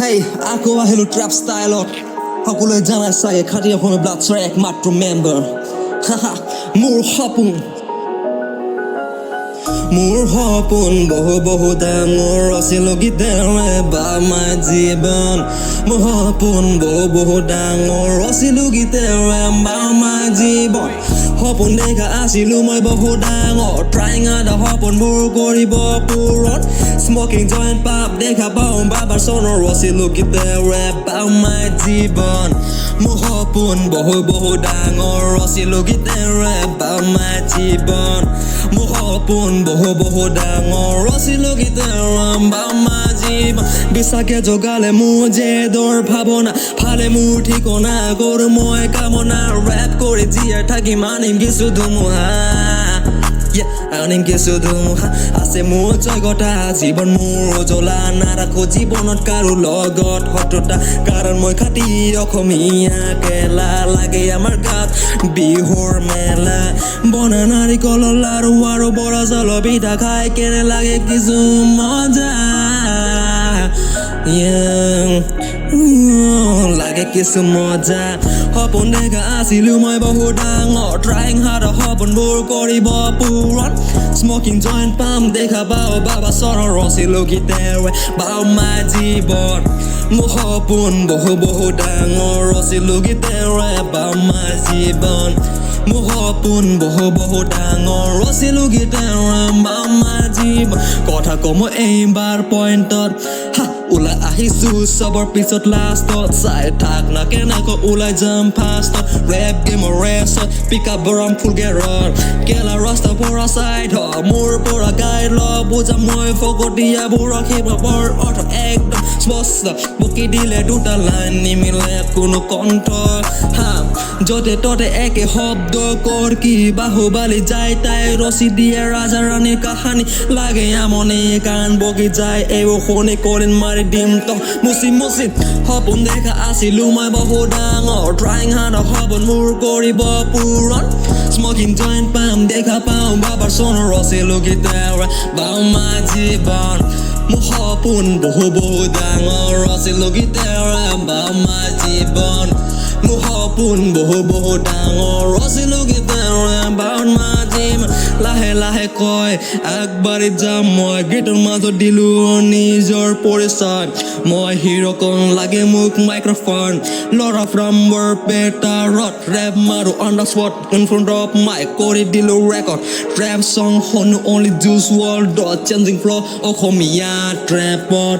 Hey, aku আহিলো trap styleত সকলোৱে জানাই চাগে খাটি অসমীয়া ব্লাডছৰ একমাত্ৰ মেম্বাৰ মোৰ সপোন বহু বহু ডাঙৰ আছিল গীতেৰে বামাই জীৱন মোৰ সপোন বহু ডাঙৰ আছিল গীতেৰে বামাই জীৱন সপোন দেখা আছিলো মই বহু ডাঙৰ trying এটা সপোন মোৰ কৰিব পূৰণ smoking joint pop দেখা পাওঁ বাবাৰ চনৰ আছিল গীতেৰে বামাই জীৱন মোৰ সপোন বহু ডাঙৰ আছিল গীতেৰে বামাই জীৱন মোৰ সপোন বহু ডাঙৰ আছিল গীতেৰে বামাই জীৱন বিশ্বাসে জগালে মোৰ জেদৰ ভাৱনা ফালে মোৰ ঠিকনা কৰো মই কামনা ৰেপ কৰি জীয়াই থাকি মানিম কিছু ধুমুহা আনিম কিছু ধুমুহা আছে মোৰ জগতা জীৱন মোৰ জ্বলা নাৰাখো জীৱনত কাৰো লগত শত্ৰুতা কাৰণ মই খাটি অসমীয়া কেলা লাগে আমাৰ গাত বিহুৰ মেলা বনা নাৰিকলৰ লাৰু আৰু বৰা চাউলৰ পিঠা খাই কেনে লাগে কিছু মজা লাগে কিছু মজা সপোন দেখা আছিলো মই বহু ডাঙৰ trying hard সপোনবোৰ কৰিব পূৰণ smoking joint পাম দেখা পাওঁ বাবা চৰৰ আছিল গীতেৰে বামাই জীৱন মোৰ সপোন বহু ডাঙৰ আছিল গীতেৰে বামাই জীৱন মোৰ সপোন বহু ডাঙৰ আছিল গীতেৰে বামাই জীৱন কথা কম এইবাৰ পইণ্টত ওলাই আহিছো সবৰ পিছত লাষ্টত চাই থাক না কেনেকৈ ওলাই যাম ফাষ্টত ৰেপ গেমৰ ৰেচত পিক আপ বৰম ফুল গেৰৰ কেলা ৰাস্তা পৰা চাইড মোৰ পৰা গাইড ল বুজা মই ফকতীয়া বুঢ়ক হিপৰ অৰ্থ একদম স্পষ্ট বকি দিলে দুটা লাইন নিমিলে কোনো কণ্ঠ য'তে ত'তে একে শব্দ কৰ কি বাহুবালি যায় তাই ৰচি দিয়ে ৰাজা ৰাণীৰ কাহানী লাগে আমনি কাণ বগি যায় এইবোৰ শুনি কৰিন মাৰি দিম তো মুচি সপোন দেখা আছিলো মই বহু ডাঙৰ trying hard সপোন মোৰ কৰিব পূৰণ smoking joint পাম দেখা পাওঁ বাবাৰ চনৰ আছিল গীতেৰে বামাই জীৱন মোৰ সপোন বহু ডাঙৰ আছিল গীতেৰে বামাই জীৱন মোৰ সপোন বহু ডাঙৰ আছিল গীতেৰে বামাই জীৱন লাহে কয় আগবাঢ়ি যাম মই গীতৰ মাজত দিলো নিজৰ পৰিচয় মই হিৰ' কন লাগে মোক মাইক্ৰফোন ল'ৰা ফ্ৰম বৰপেটাৰত ৰেপ মাৰো on the spot in front of mic কৰি দিলো ৰেকৰ্ড ট্ৰেপ চং শুনো অনলি জুচ ৱৰ্ল্ডত চেঞ্জিং ফ্ল' অসমীয়া ট্ৰেপত